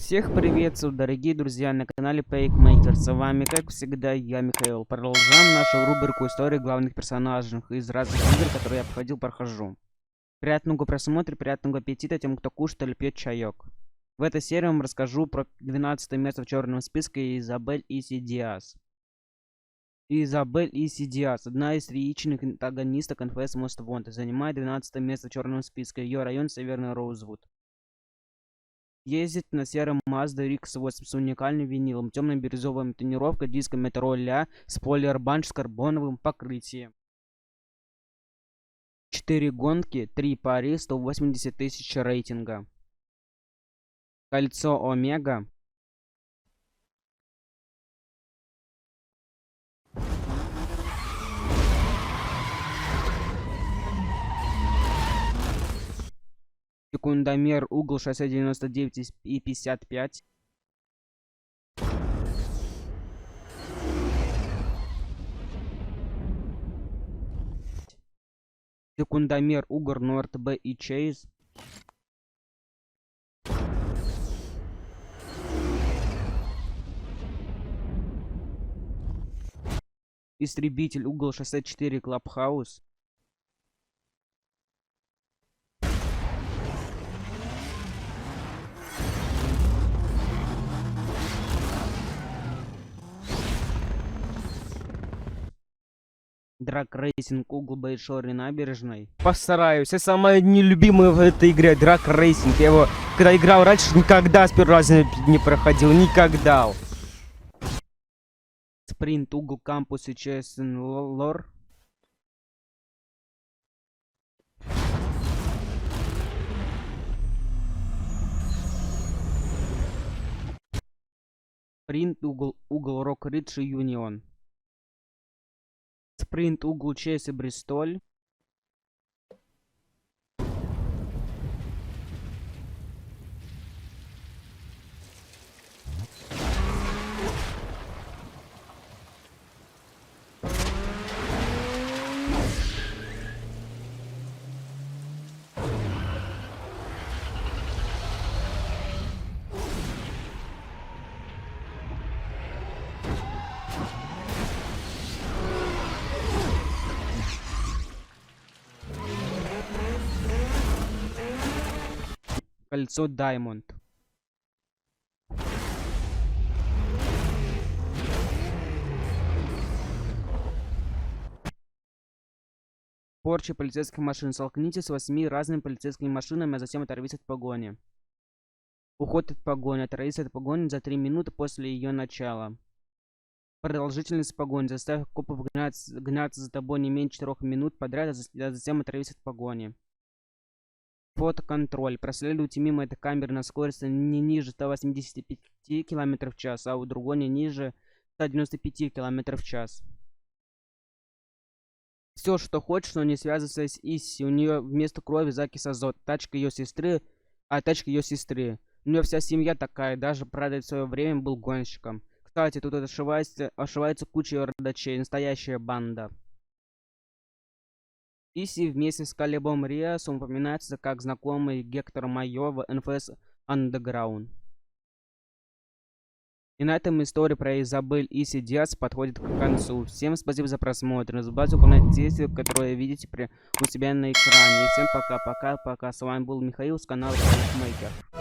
Всех приветствую, дорогие друзья, на канале PakeMaker. С вами, как всегда, я, Михаил. Продолжаем нашу рубрику истории главных персонажей из разных игр, которые я прохожу. Приятного просмотра, приятного аппетита тем, кто кушает или пьет чаек. В этой серии я вам расскажу про 12 место в черном списке Изабель Иси Диас. Изабель Иси Диас, одна из тряичных антагонисток NFS Most Wanted, занимает 12 место в черном списке. Ее район Северный Роузвуд. Ездит на сером Mazda RX-8 с уникальным винилом, темно-бирюзовая тонировка, диска Metro Ля, спойлер-банч с карбоновым покрытием. 4 гонки, 3 пари, 180 тысяч рейтинга. Кольцо Омега. Секундомер, угол шоссе 99 и 55. Секундомер, угол Норт Б и Чейз. Истребитель, угол шоссе 4 Клабхаус. Драг Рейсинг, угол Бэйшори набережной. Постараюсь. Я самая нелюбимая в этой игре Драг Рейсинг. Я его, когда играл раньше, никогда с первого раза не проходил. Никогда. Спринт, угол Кампус и Честен Лор. Спринт, угол Рок Ридж и Юнион. Спринт, угол Чейз и Бристоль. Кольцо Даймонд. Порча полицейских машин. Столкнитесь с 8 разными полицейскими машинами, а затем оторвись от погони. Уход от погони. Оторвись от погони за 3 минуты после ее начала. Продолжительность погони. Заставь копов гнаться за тобой не меньше 4 минут подряд, а затем оторвись от погони. Фотоконтроль. Проследуйте мимо этой камеры на скорости не ниже 185 км в час, а у другой не ниже 195 км в час. Все, что хочешь, но не связывается с Исси. У нее вместо крови закись азот. Тачка ее сестры. У нее вся семья такая. Даже Прадед в свое время был гонщиком. Кстати, тут ошивается куча родачей. Настоящая банда. Исси вместе с Калебом Риасом упоминается как знакомый Гектор Майо в NFS Underground. И на этом история про Изабель Иси Диас подходит к концу. Всем спасибо за просмотр. Не забывайте выполнять действия, которые видите у себя на экране. И всем пока-пока-пока. С вами был Михаил с канала PakeMaker.